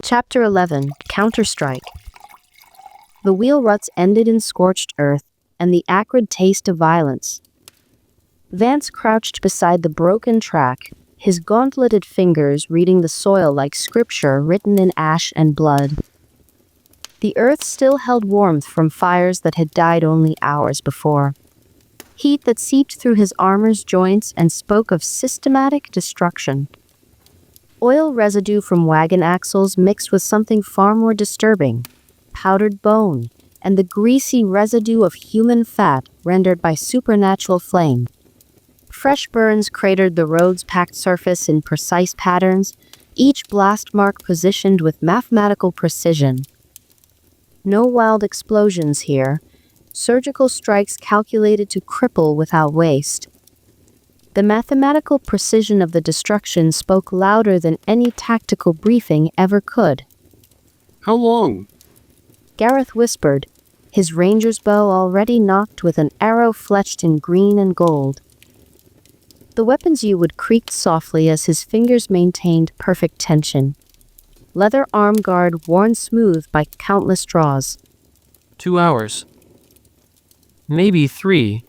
Chapter 11, Counterstrike. The wheel ruts ended in scorched earth and the acrid taste of violence. Vance crouched beside the broken track, his gauntleted fingers reading the soil like scripture written in ash and blood. The earth still held warmth from fires that had died only hours before. Heat that seeped through his armor's joints and spoke of systematic destruction. Oil residue from wagon axles mixed with something far more disturbing, powdered bone, and the greasy residue of human fat rendered by supernatural flame. Fresh burns cratered the road's packed surface in precise patterns, each blast mark positioned with mathematical precision. No wild explosions here, surgical strikes calculated to cripple without waste. The mathematical precision of the destruction spoke louder than any tactical briefing ever could. How long? Gareth whispered, his ranger's bow already nocked with an arrow fletched in green and gold. The weapon's wood creaked softly as his fingers maintained perfect tension. Leather arm guard worn smooth by countless draws. 2 hours. Maybe 3.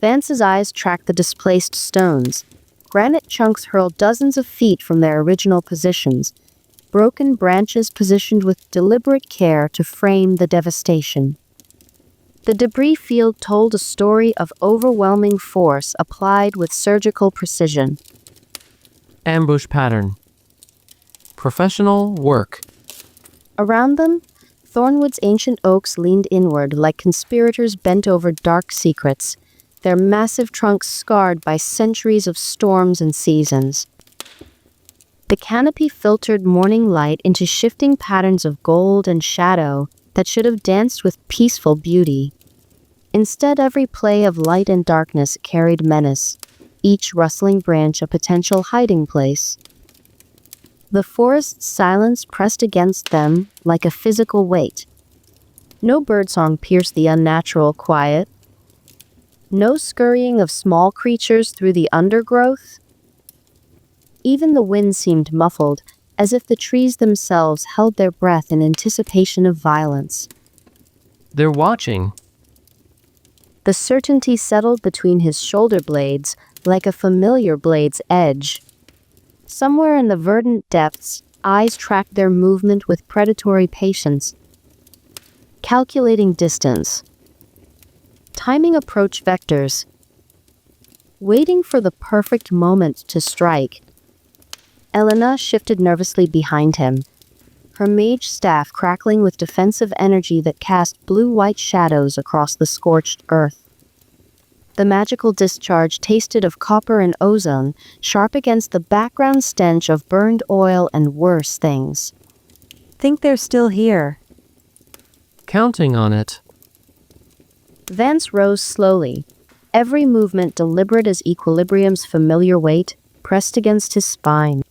Vance's eyes tracked the displaced stones. Granite chunks hurled dozens of feet from their original positions, broken branches positioned with deliberate care to frame the devastation. The debris field told a story of overwhelming force applied with surgical precision. Ambush pattern. Professional work. Around them, Thornwood's ancient oaks leaned inward like conspirators bent over dark secrets, their massive trunks scarred by centuries of storms and seasons. The canopy filtered morning light into shifting patterns of gold and shadow that should have danced with peaceful beauty. Instead, every play of light and darkness carried menace, each rustling branch a potential hiding place. The forest's silence pressed against them like a physical weight. No birdsong pierced the unnatural quiet. No scurrying of small creatures through the undergrowth. Even the wind seemed muffled, as if the trees themselves held their breath in anticipation of violence. They're watching. The certainty settled between his shoulder blades like a familiar blade's edge. Somewhere in the verdant depths, eyes tracked their movement with predatory patience, calculating distance, timing approach vectors, waiting for the perfect moment to strike. Elena shifted nervously behind him, her mage staff crackling with defensive energy that cast blue-white shadows across the scorched earth. The magical discharge tasted of copper and ozone, sharp against the background stench of burned oil and worse things. Think they're still here. Counting on it. Vance rose slowly, every movement deliberate as equilibrium's familiar weight pressed against his spine.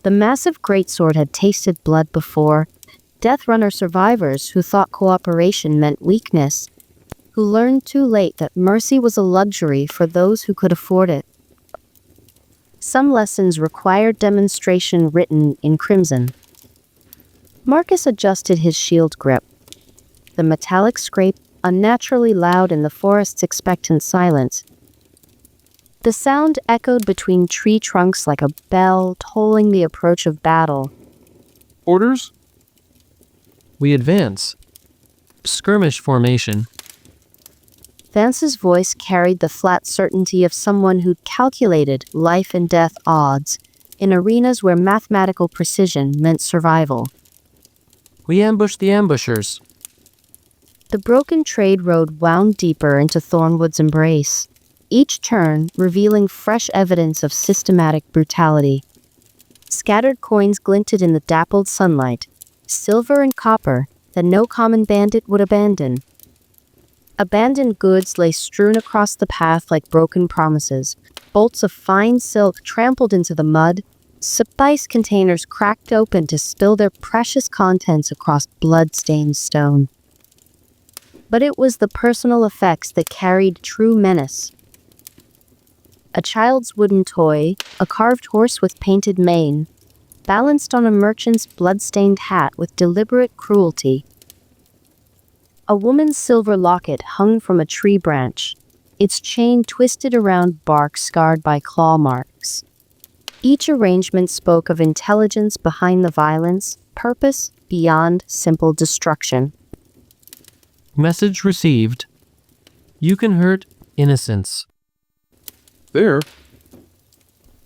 The massive greatsword had tasted blood before, Death Runner survivors who thought cooperation meant weakness, who learned too late that mercy was a luxury for those who could afford it. Some lessons required demonstration written in crimson. Marcus adjusted his shield grip. The metallic scrape, unnaturally loud in the forest's expectant silence. The sound echoed between tree trunks like a bell tolling the approach of battle. Orders? We advance. Skirmish formation. Vance's voice carried the flat certainty of someone who'd calculated life and death odds in arenas where mathematical precision meant survival. We ambush the ambushers. The broken trade road wound deeper into Thornwood's embrace, each turn revealing fresh evidence of systematic brutality. Scattered coins glinted in the dappled sunlight, silver and copper that no common bandit would abandon. Abandoned goods lay strewn across the path like broken promises, bolts of fine silk trampled into the mud, spice containers cracked open to spill their precious contents across blood-stained stone. But it was the personal effects that carried true menace. A child's wooden toy, a carved horse with painted mane, balanced on a merchant's blood-stained hat with deliberate cruelty. A woman's silver locket hung from a tree branch, its chain twisted around bark scarred by claw marks. Each arrangement spoke of intelligence behind the violence, purpose beyond simple destruction. Message received. You can hurt innocence. There.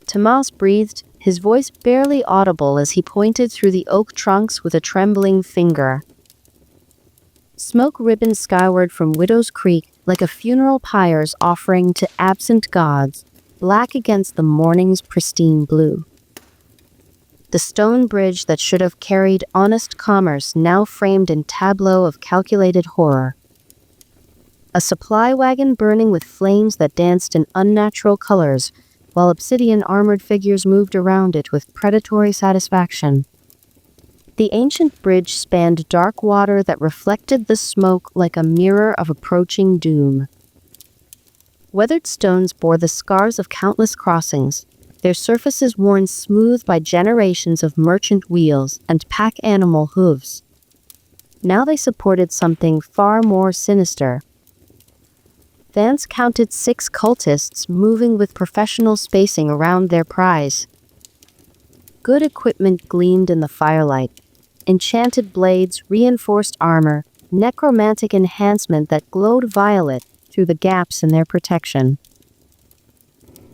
Tomas breathed, his voice barely audible as he pointed through the oak trunks with a trembling finger. Smoke ribboned skyward from Widow's Creek like a funeral pyre's offering to absent gods, black against the morning's pristine blue. The stone bridge that should have carried honest commerce now framed in tableau of calculated horror. A supply wagon burning with flames that danced in unnatural colors, while obsidian-armored figures moved around it with predatory satisfaction. The ancient bridge spanned dark water that reflected the smoke like a mirror of approaching doom. Weathered stones bore the scars of countless crossings, their surfaces worn smooth by generations of merchant wheels and pack animal hooves. Now they supported something far more sinister. Vance counted 6 cultists moving with professional spacing around their prize. Good equipment gleamed in the firelight. Enchanted blades, reinforced armor, necromantic enhancement that glowed violet through the gaps in their protection.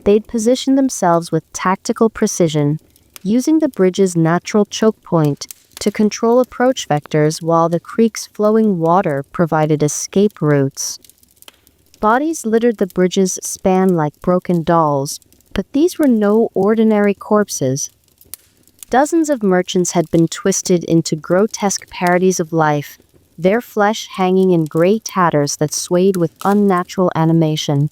They'd positioned themselves with tactical precision, using the bridge's natural choke point to control approach vectors while the creek's flowing water provided escape routes. Bodies littered the bridge's span like broken dolls, but these were no ordinary corpses. Dozens of merchants had been twisted into grotesque parodies of life, their flesh hanging in gray tatters that swayed with unnatural animation.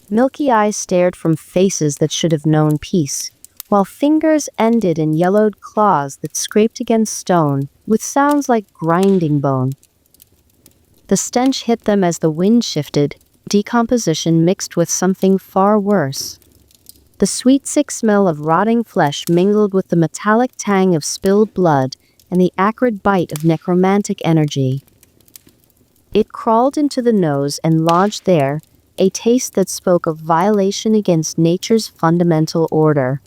Milky eyes stared from faces that should have known peace, while fingers ended in yellowed claws that scraped against stone, with sounds like grinding bone. The stench hit them as the wind shifted, decomposition mixed with something far worse. The sweet, sick smell of rotting flesh mingled with the metallic tang of spilled blood and the acrid bite of necromantic energy. It crawled into the nose and lodged there, a taste that spoke of violation against nature's fundamental order.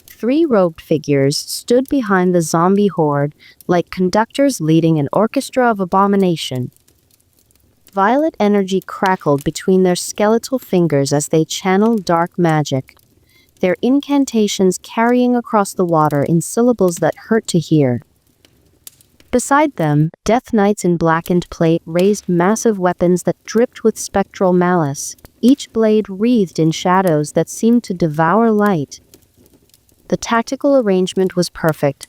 3 robed figures stood behind the zombie horde like conductors leading an orchestra of abomination. Violet energy crackled between their skeletal fingers as they channeled dark magic, their incantations carrying across the water in syllables that hurt to hear. Beside them, Death Knights in blackened plate raised massive weapons that dripped with spectral malice, each blade wreathed in shadows that seemed to devour light. The tactical arrangement was perfect.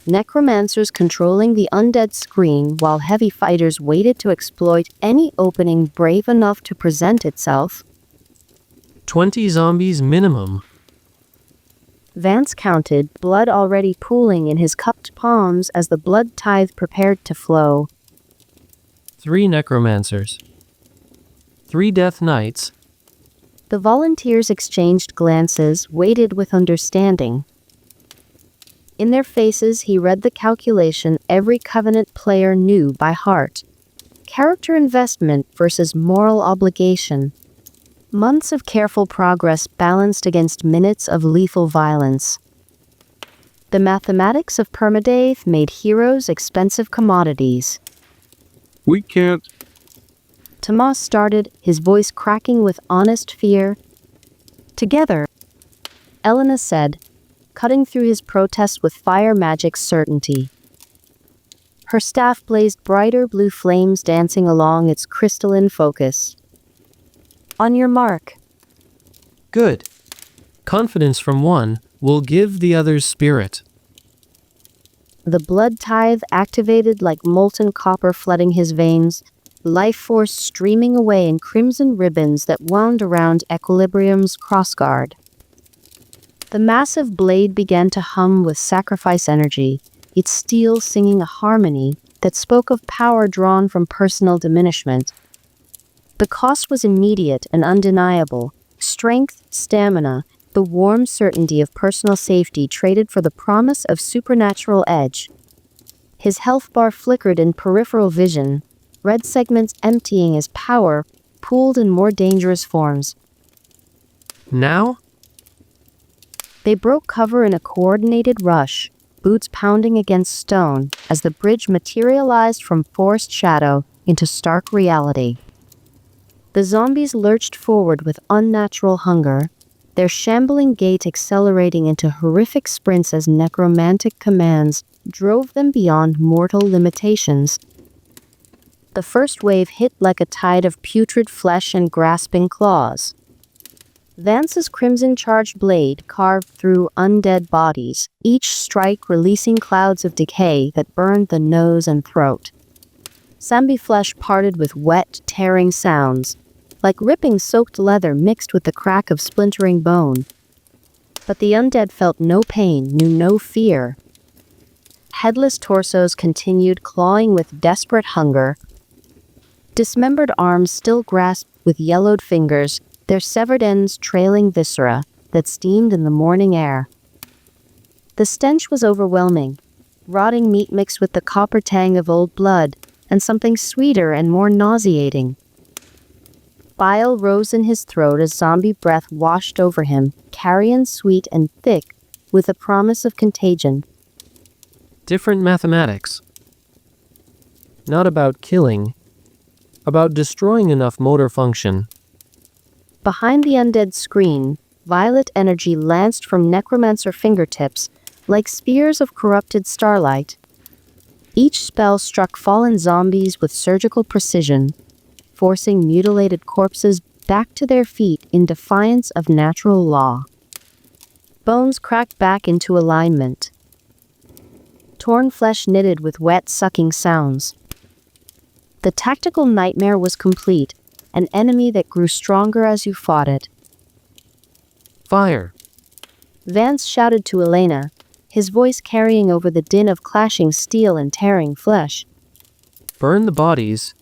Necromancers controlling the undead screen while heavy fighters waited to exploit any opening brave enough to present itself. 20 zombies minimum. Vance counted, blood already pooling in his cupped palms as the blood tithe prepared to flow. 3 necromancers. 3 death knights. The volunteers exchanged glances, waited with understanding. In their faces, he read the calculation every Covenant player knew by heart. Character investment versus moral obligation. Months of careful progress balanced against minutes of lethal violence. The mathematics of permadeath made heroes expensive commodities. We can't. Tomas started, his voice cracking with honest fear. Together, Elena said, cutting through his protest with fire magic certainty. Her staff blazed brighter blue flames dancing along its crystalline focus. On your mark. Good. Confidence from one will give the other's spirit. The blood tithe activated like molten copper flooding his veins, life force streaming away in crimson ribbons that wound around Equilibrium's crossguard. The massive blade began to hum with sacrifice energy, its steel singing a harmony that spoke of power drawn from personal diminishment. The cost was immediate and undeniable: strength, stamina, the warm certainty of personal safety traded for the promise of supernatural edge. His health bar flickered in peripheral vision, red segments emptying as power pooled in more dangerous forms. Now? They broke cover in a coordinated rush, boots pounding against stone as the bridge materialized from forest shadow into stark reality. The zombies lurched forward with unnatural hunger, their shambling gait accelerating into horrific sprints as necromantic commands drove them beyond mortal limitations. The first wave hit like a tide of putrid flesh and grasping claws. Vance's crimson-charged blade carved through undead bodies, each strike releasing clouds of decay that burned the nose and throat. Zombie flesh parted with wet, tearing sounds, like ripping soaked leather mixed with the crack of splintering bone. But the undead felt no pain, knew no fear. Headless torsos continued clawing with desperate hunger. Dismembered arms still grasped with yellowed fingers, their severed ends trailing viscera that steamed in the morning air. The stench was overwhelming, rotting meat mixed with the copper tang of old blood, and something sweeter and more nauseating. Bile rose in his throat as zombie breath washed over him, carrion sweet and thick, with a promise of contagion. Different mathematics. Not about killing, about destroying enough motor function. Behind the undead screen, violet energy lanced from necromancer fingertips, like spears of corrupted starlight. Each spell struck fallen zombies with surgical precision, forcing mutilated corpses back to their feet in defiance of natural law. Bones cracked back into alignment. Torn flesh knitted with wet, sucking sounds. The tactical nightmare was complete, an enemy that grew stronger as you fought it. Fire! Vance shouted to Elena, his voice carrying over the din of clashing steel and tearing flesh. Burn the bodies.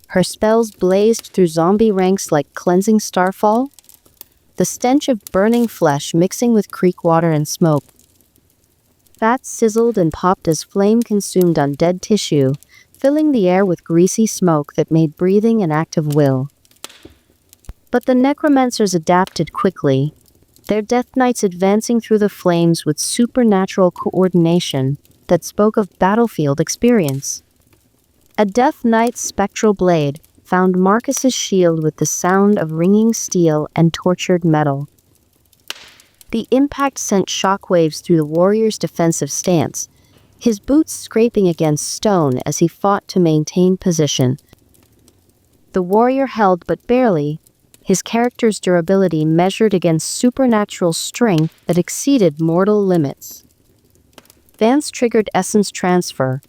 Her spells blazed through zombie ranks like cleansing starfall, the stench of burning flesh mixing with creek water and smoke. Fat sizzled and popped as flame consumed undead tissue, filling the air with greasy smoke that made breathing an act of will. But the necromancers adapted quickly, their death knights advancing through the flames with supernatural coordination that spoke of battlefield experience. A death knight's spectral blade found Marcus's shield with the sound of ringing steel and tortured metal. The impact sent shockwaves through the warrior's defensive stance, his boots scraping against stone as he fought to maintain position. The warrior held but barely, his character's durability measured against supernatural strength that exceeded mortal limits. Vance triggered essence transfer,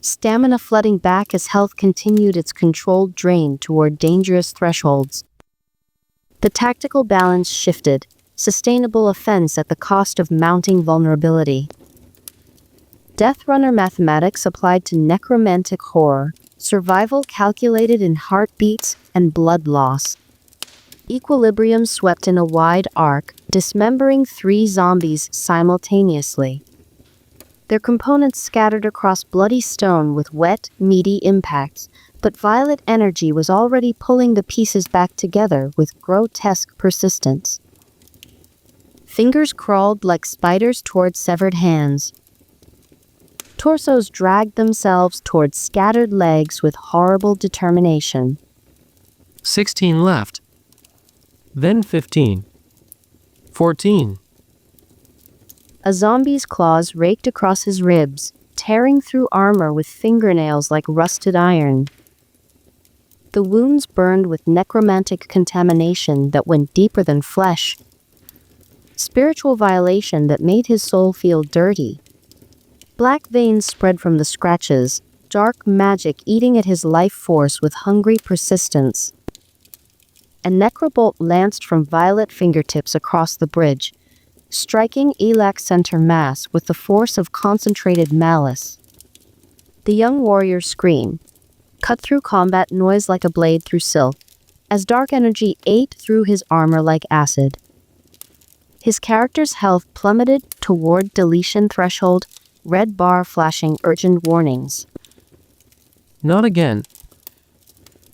stamina flooding back as health continued its controlled drain toward dangerous thresholds. The tactical balance shifted, sustainable offense at the cost of mounting vulnerability. Deathrunner mathematics applied to necromantic horror, survival calculated in heartbeats and blood loss. Equilibrium swept in a wide arc, dismembering 3 zombies simultaneously. Their components scattered across bloody stone with wet, meaty impacts, but violet energy was already pulling the pieces back together with grotesque persistence. Fingers crawled like spiders toward severed hands. Torsos dragged themselves toward scattered legs with horrible determination. 16 left. Then 15. 14. A zombie's claws raked across his ribs, tearing through armor with fingernails like rusted iron. The wounds burned with necromantic contamination that went deeper than flesh. Spiritual violation that made his soul feel dirty. Black veins spread from the scratches, dark magic eating at his life force with hungry persistence. A necrobolt lanced from violet fingertips across the bridge, striking Elak's center mass with the force of concentrated malice. The young warrior screamed, cut through combat noise like a blade through silk, as dark energy ate through his armor like acid. His character's health plummeted toward deletion threshold, red bar flashing urgent warnings. Not again.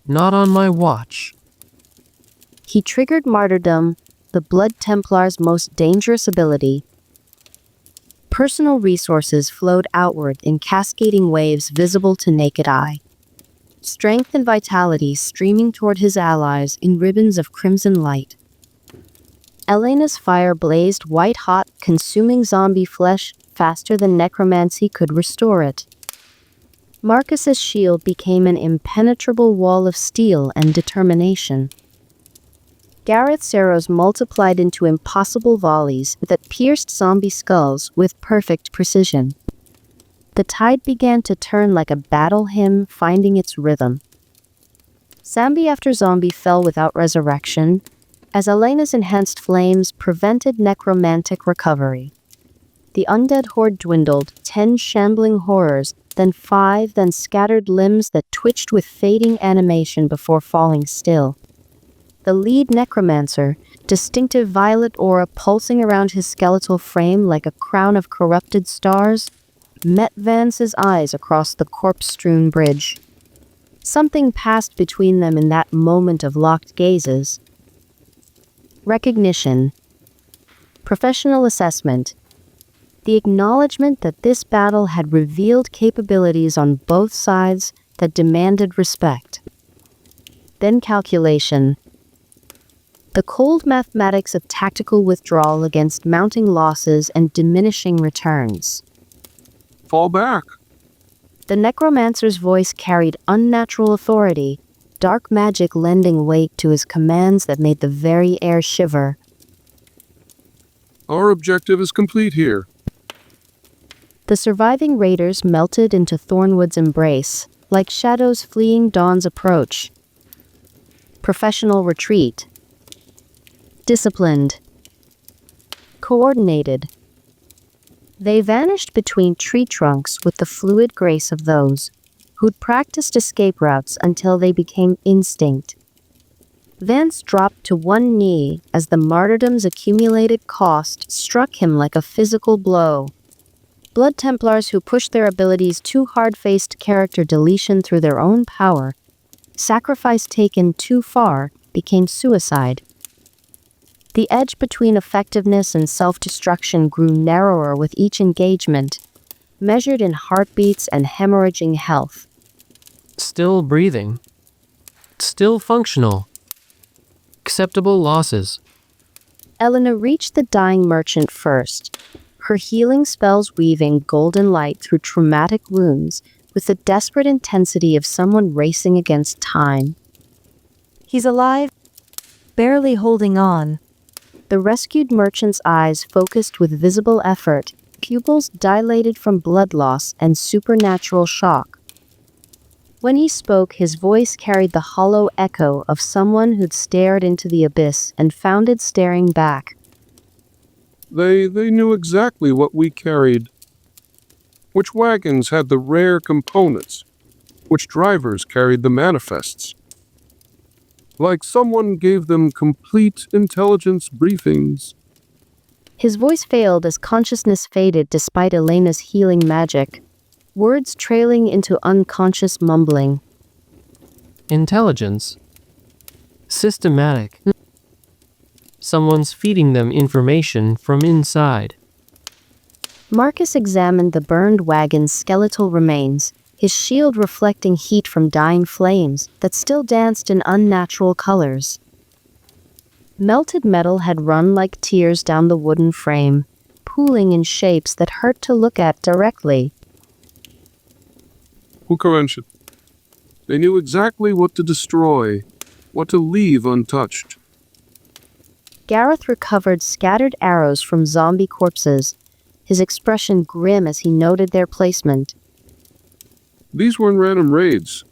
Not on my watch. He triggered martyrdom, the Blood Templar's most dangerous ability. Personal resources flowed outward in cascading waves visible to naked eye. Strength and vitality streaming toward his allies in ribbons of crimson light. Elena's fire blazed white-hot, consuming zombie flesh faster than necromancy could restore it. Marcus's shield became an impenetrable wall of steel and determination. Gareth's arrows multiplied into impossible volleys that pierced zombie skulls with perfect precision. The tide began to turn like a battle hymn finding its rhythm. Zombie after zombie fell without resurrection, as Elena's enhanced flames prevented necromantic recovery. The undead horde dwindled, 10 shambling horrors, then 5, then scattered limbs that twitched with fading animation before falling still. The lead necromancer, distinctive violet aura pulsing around his skeletal frame like a crown of corrupted stars, met Vance's eyes across the corpse-strewn bridge. Something passed between them in that moment of locked gazes. Recognition. Professional assessment. The acknowledgement that this battle had revealed capabilities on both sides that demanded respect. Then calculation. The cold mathematics of tactical withdrawal against mounting losses and diminishing returns. Fall back. The necromancer's voice carried unnatural authority, dark magic lending weight to his commands that made the very air shiver. Our objective is complete here. The surviving raiders melted into Thornwood's embrace, like shadows fleeing dawn's approach. Professional retreat. Disciplined. Coordinated. They vanished between tree trunks with the fluid grace of those who'd practiced escape routes until they became instinct. Vance dropped to one knee as the martyrdom's accumulated cost struck him like a physical blow. Blood Templars who pushed their abilities too hard faced character deletion through their own power. Sacrifice taken too far became suicide. The edge between effectiveness and self-destruction grew narrower with each engagement, measured in heartbeats and hemorrhaging health. Still breathing. Still functional. Acceptable losses. Elena reached the dying merchant first, her healing spells weaving golden light through traumatic wounds with the desperate intensity of someone racing against time. He's alive, barely holding on. The rescued merchant's eyes focused with visible effort, pupils dilated from blood loss and supernatural shock. When he spoke, his voice carried the hollow echo of someone who'd stared into the abyss and found it staring back. They knew exactly what we carried. Which wagons had the rare components. Which drivers carried the manifests. Like someone gave them complete intelligence briefings. His voice failed as consciousness faded despite Elena's healing magic, words trailing into unconscious mumbling. Intelligence. Systematic. Someone's feeding them information from inside. Marcus examined the burned wagon's skeletal remains, his shield reflecting heat from dying flames that still danced in unnatural colors. Melted metal had run like tears down the wooden frame, pooling in shapes that hurt to look at directly. Hukarenship. They knew exactly what to destroy, what to leave untouched. Gareth recovered scattered arrows from zombie corpses, his expression grim as he noted their placement. These weren't random raids.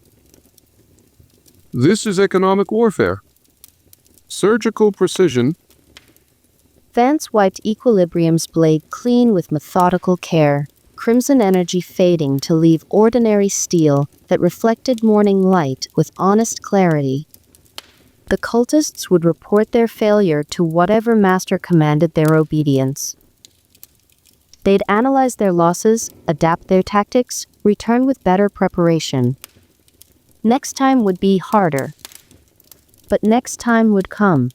This is economic warfare. Surgical precision. Vance wiped Equilibrium's blade clean with methodical care, crimson energy fading to leave ordinary steel that reflected morning light with honest clarity. The cultists would report their failure to whatever master commanded their obedience. They'd analyze their losses, adapt their tactics, return with better preparation. Next time would be harder. But next time would come.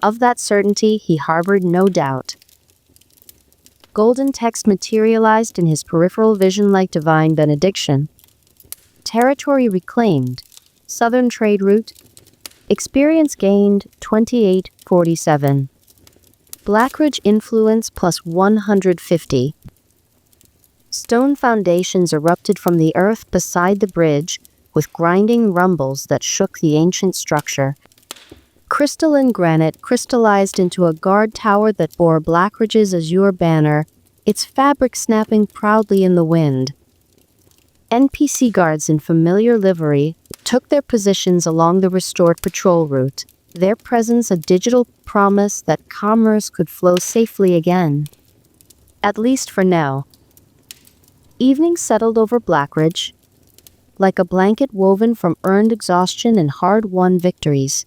Of that certainty, he harbored no doubt. Golden text materialized in his peripheral vision like divine benediction. Territory reclaimed. Southern trade route. Experience gained 2847. Blackridge influence plus 150. Stone foundations erupted from the earth beside the bridge, with grinding rumbles that shook the ancient structure. Crystalline granite crystallized into a guard tower that bore Blackridge's azure banner, its fabric snapping proudly in the wind. NPC guards in familiar livery took their positions along the restored patrol route, their presence a digital promise that commerce could flow safely again. At least for now. Evening settled over Blackridge, like a blanket woven from earned exhaustion and hard-won victories.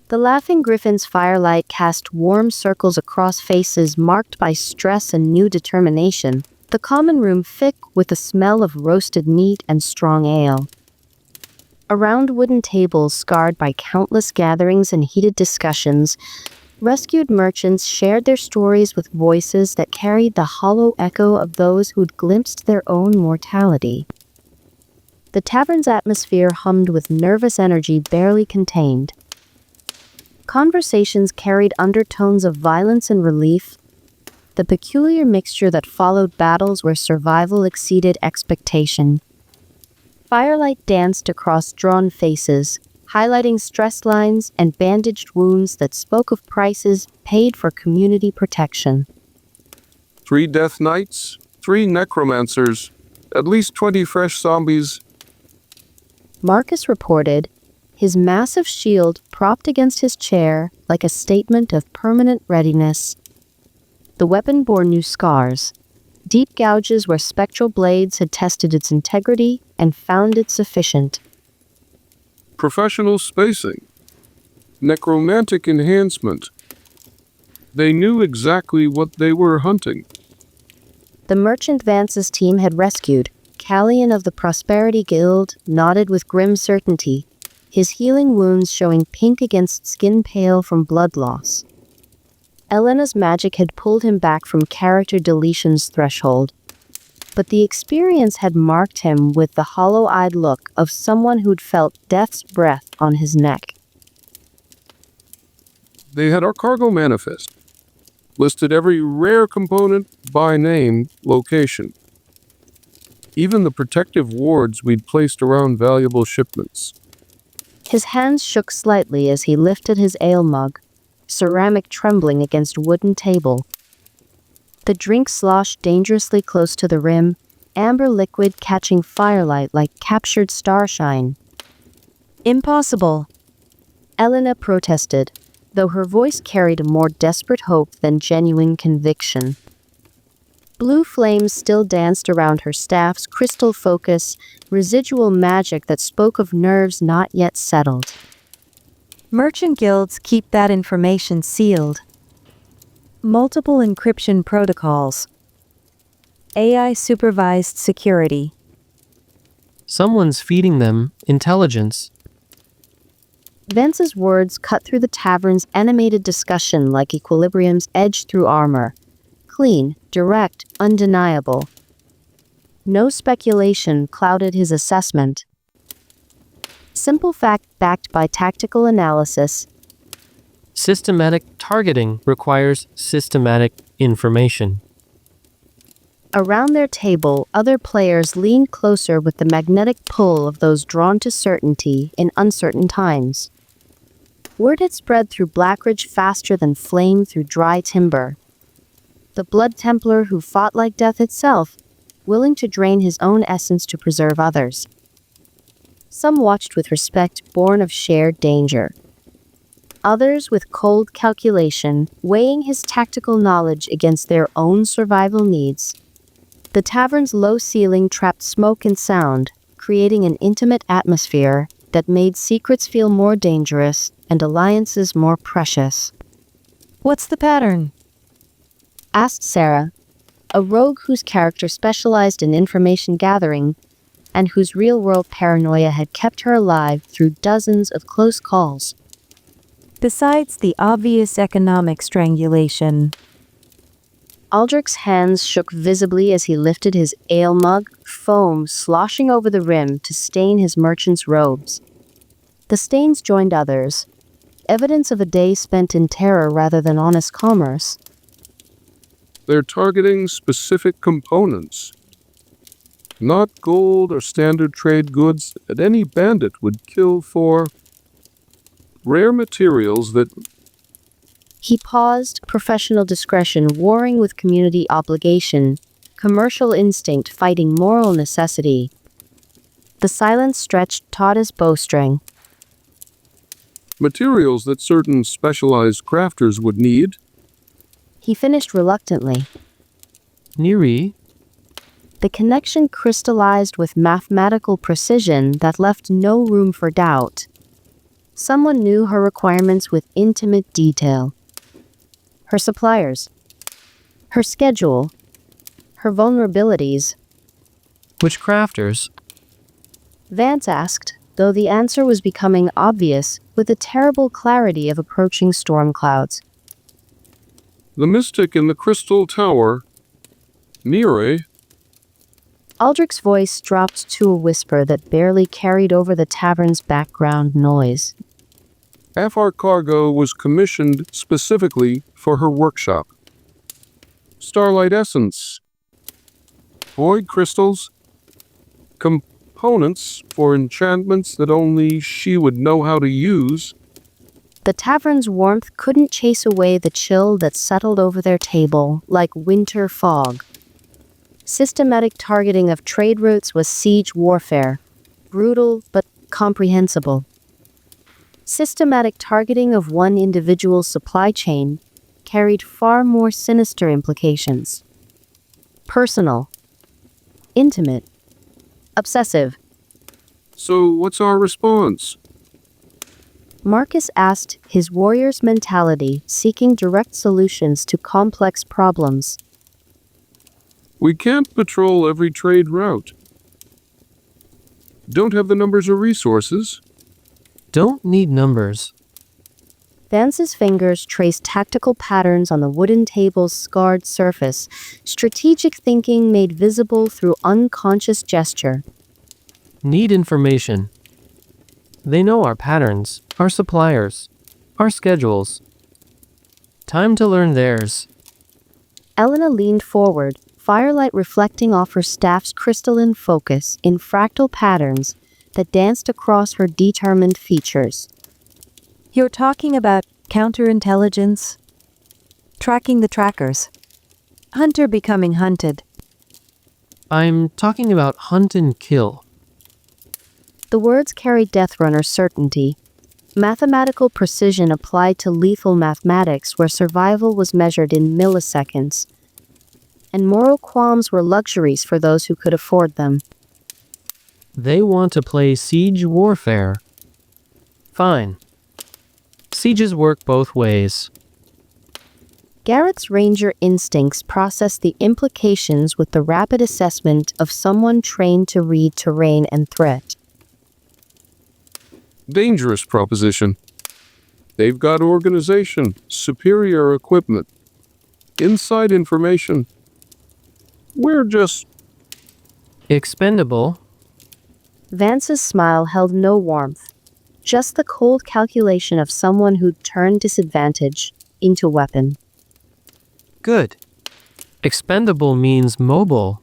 The Laughing Griffin's firelight cast warm circles across faces marked by stress and new determination, the common room thick with the smell of roasted meat and strong ale. Around wooden tables scarred by countless gatherings and heated discussions, rescued merchants shared their stories with voices that carried the hollow echo of those who'd glimpsed their own mortality. The tavern's atmosphere hummed with nervous energy barely contained. Conversations carried undertones of violence and relief, the peculiar mixture that followed battles where survival exceeded expectation. Firelight danced across drawn faces, highlighting stress lines and bandaged wounds that spoke of prices paid for community protection. 3 death knights, 3 necromancers, at least 20 fresh zombies. Marcus reported, his massive shield propped against his chair like a statement of permanent readiness. The weapon bore new scars, deep gouges where spectral blades had tested its integrity and found it sufficient. Professional spacing. Necromantic enhancement. They knew exactly what they were hunting. The merchant Vance's team had rescued. Callian of the Prosperity Guild nodded with grim certainty, his healing wounds showing pink against skin pale from blood loss. Elena's magic had pulled him back from character deletion's threshold, but the experience had marked him with the hollow-eyed look of someone who'd felt death's breath on his neck. They had our cargo manifest, listed every rare component by name, location. Even the protective wards we'd placed around valuable shipments. His hands shook slightly as he lifted his ale mug, ceramic trembling against wooden table. The drink sloshed dangerously close to the rim, amber liquid catching firelight like captured starshine. Impossible. Elena protested, though her voice carried a more desperate hope than genuine conviction. Blue flames still danced around her staff's crystal focus, residual magic that spoke of nerves not yet settled. Merchant guilds keep that information sealed. Multiple encryption protocols. AI-supervised security. Someone's feeding them intelligence. Vance's words cut through the tavern's animated discussion like equilibrium's edge through armor. Clean, direct, undeniable. No speculation clouded his assessment. Simple fact backed by tactical analysis. Systematic targeting requires systematic information. Around their table, other players leaned closer with the magnetic pull of those drawn to certainty in uncertain times. Word had spread through Blackridge faster than flame through dry timber. The Blood Templar who fought like death itself, willing to drain his own essence to preserve others. Some watched with respect born of shared danger. Others with cold calculation, weighing his tactical knowledge against their own survival needs. The tavern's low ceiling trapped smoke and sound, creating an intimate atmosphere, that made secrets feel more dangerous and alliances more precious. What's the pattern? Asked Sarah, a rogue whose character specialized in information gathering and whose real-world paranoia had kept her alive through dozens of close calls. Besides the obvious economic strangulation. Aldrich's hands shook visibly as he lifted his ale mug, foam sloshing over the rim to stain his merchant's robes. The stains joined others, evidence of a day spent in terror rather than honest commerce. They're targeting specific components. Not gold or standard trade goods that any bandit would kill for. Rare materials that... He paused, professional discretion warring with community obligation, commercial instinct fighting moral necessity. The silence stretched taut as bowstring. Materials that certain specialized crafters would need. He finished reluctantly. Neri, The connection crystallized with mathematical precision that left no room for doubt. Someone knew her requirements with intimate detail. Her suppliers, her schedule, her vulnerabilities. which crafters? Vance asked, though the answer was becoming obvious with the terrible clarity of approaching storm clouds. The mystic in the crystal tower. Neri. Aldrich's voice dropped to a whisper that barely carried over the tavern's background noise. Half our cargo was commissioned specifically for her workshop. Starlight essence. Void crystals. Components for enchantments that only she would know how to use. The tavern's warmth couldn't chase away the chill that settled over their table like winter fog. Systematic targeting of trade routes was siege warfare, brutal but comprehensible. Systematic targeting of one individual's supply chain carried far more sinister implications. Personal, intimate, obsessive. So what's our response? Marcus asked, his warrior's mentality seeking direct solutions to complex problems. We can't patrol every trade route. Don't have the numbers or resources. Don't need numbers. Vance's fingers traced tactical patterns on the wooden table's scarred surface, strategic thinking made visible through unconscious gesture. Need information. They know our patterns, our suppliers, our schedules. Time to learn theirs. Elena leaned forward, firelight reflecting off her staff's crystalline focus in fractal patterns that danced across her determined features. You're talking about counterintelligence? Tracking the trackers. Hunter becoming hunted. I'm talking about hunt and kill. The words carried Deathrunner certainty. Mathematical precision applied to lethal mathematics where survival was measured in milliseconds. And moral qualms were luxuries for those who could afford them. They want to play siege warfare. Fine. Sieges work both ways. Garrett's ranger instincts processed the implications with the rapid assessment of someone trained to read terrain and threat. Dangerous proposition. They've got organization, superior equipment, inside information. We're just... Expendable. Vance's smile held no warmth, just the cold calculation of someone who'd turned disadvantage into weapon. Good. Expendable means mobile.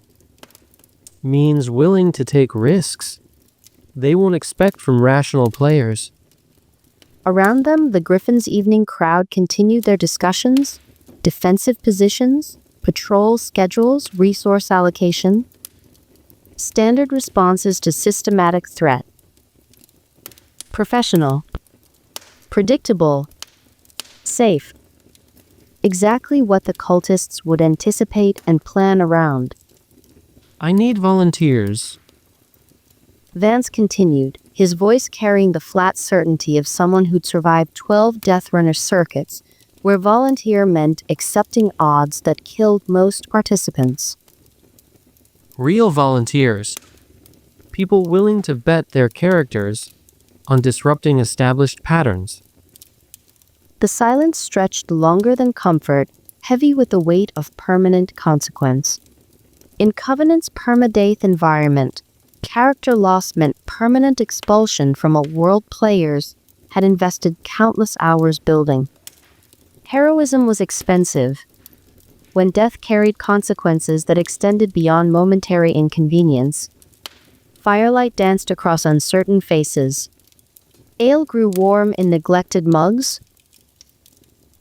Means willing to take risks. They won't expect from rational players. Around them, the Griffin's evening crowd continued their discussions, defensive positions, patrol schedules, resource allocation, standard responses to systematic threat. Professional, predictable, safe. Exactly what the cultists would anticipate and plan around. I need volunteers. Vance continued, his voice carrying the flat certainty of someone who'd survived 12 Death Runner circuits, where volunteer meant accepting odds that killed most participants. Real volunteers. People willing to bet their characters on disrupting established patterns. The silence stretched longer than comfort, heavy with the weight of permanent consequence. In Covenant's permadeath environment, character loss meant permanent expulsion from a world players had invested countless hours building. Heroism was expensive. When death carried consequences that extended beyond momentary inconvenience, firelight danced across uncertain faces. Ale grew warm in neglected mugs.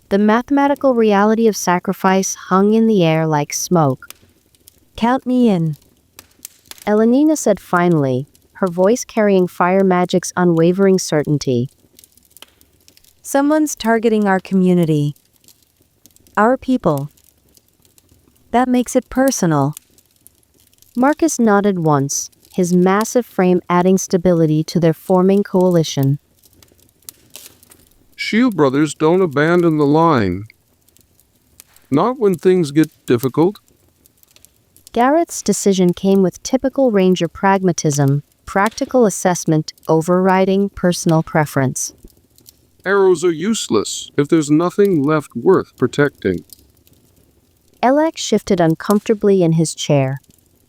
The mathematical reality of sacrifice hung in the air like smoke. Count me in. Elenina said finally, her voice carrying fire magic's unwavering certainty. Someone's targeting our community. Our people. That makes it personal. Marcus nodded once, his massive frame adding stability to their forming coalition. Shield brothers don't abandon the line. Not when things get difficult. Gareth's decision came with typical Ranger pragmatism, practical assessment overriding personal preference. Arrows are useless if there's nothing left worth protecting. Elec shifted uncomfortably in his chair,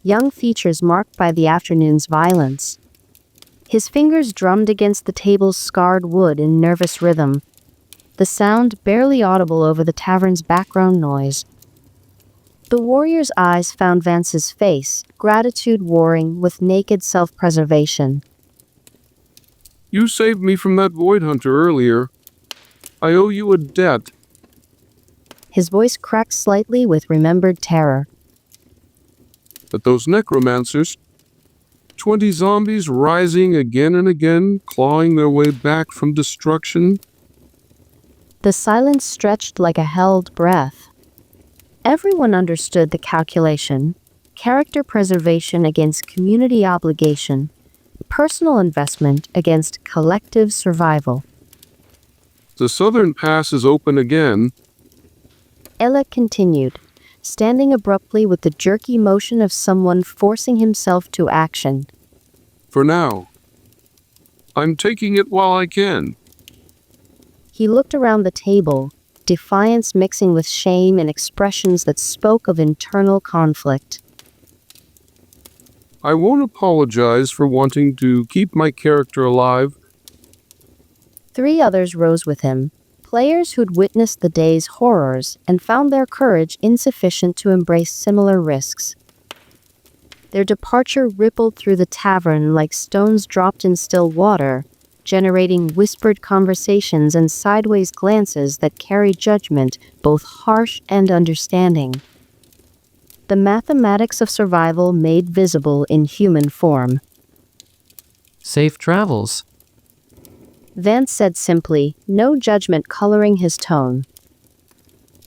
young features marked by the afternoon's violence. His fingers drummed against the table's scarred wood in nervous rhythm, the sound barely audible over the tavern's background noise. The warrior's eyes found Vance's face, gratitude warring with naked self-preservation. You saved me from that void hunter earlier. I owe you a debt. His voice cracked slightly with remembered terror. But those necromancers, 20 zombies rising again and again, clawing their way back from destruction. The silence stretched like a held breath. Everyone understood the calculation: character preservation against community obligation, personal investment against collective survival. The southern pass is open again. Elec continued, standing abruptly with the jerky motion of someone forcing himself to action. For now. I'm taking it while I can. He looked around the table, defiance mixing with shame and expressions that spoke of internal conflict. I won't apologize for wanting to keep my character alive. 3 others rose with him, players who'd witnessed the day's horrors and found their courage insufficient to embrace similar risks. Their departure rippled through the tavern like stones dropped in still water, generating whispered conversations and sideways glances that carried judgment, both harsh and understanding. The mathematics of survival made visible in human form. Safe travels. Vance said simply, no judgment coloring his tone.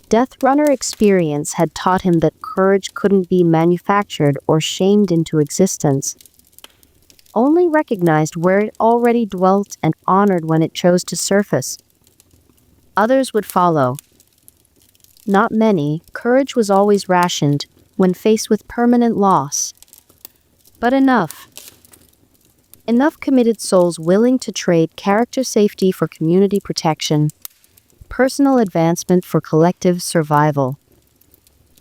Death Runner experience had taught him that courage couldn't be manufactured or shamed into existence. Only recognized where it already dwelt and honored when it chose to surface. Others would follow. Not many, courage was always rationed when faced with permanent loss. But enough. Enough committed souls willing to trade character safety for community protection, personal advancement for collective survival.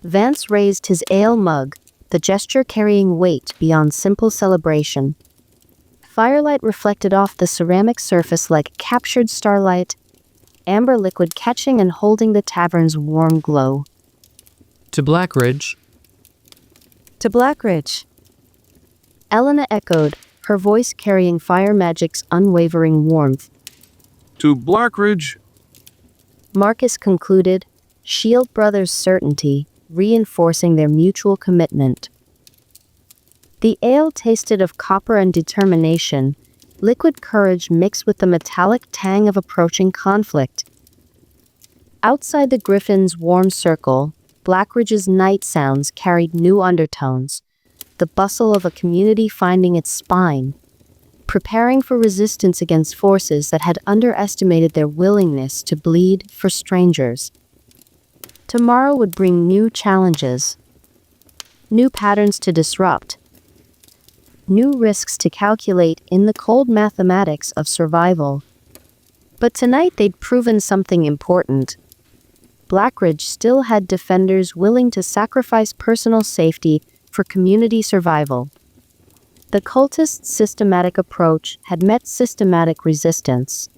Vance raised his ale mug, the gesture carrying weight beyond simple celebration. Firelight reflected off the ceramic surface like captured starlight, amber liquid catching and holding the tavern's warm glow. To Blackridge. To Blackridge. Elena echoed, her voice carrying fire magic's unwavering warmth. To Blackridge. Marcus concluded, Shield Brothers' certainty, reinforcing their mutual commitment. The ale tasted of copper and determination, liquid courage mixed with the metallic tang of approaching conflict. Outside the Griffin's warm circle, Blackridge's night sounds carried new undertones, the bustle of a community finding its spine. preparing for resistance against forces that had underestimated their willingness to bleed for strangers. Tomorrow would bring new challenges, new patterns to disrupt, new risks to calculate in the cold mathematics of survival. But tonight they'd proven something important. Blackridge still had defenders willing to sacrifice personal safety for community survival. The cultists' systematic approach had met systematic resistance.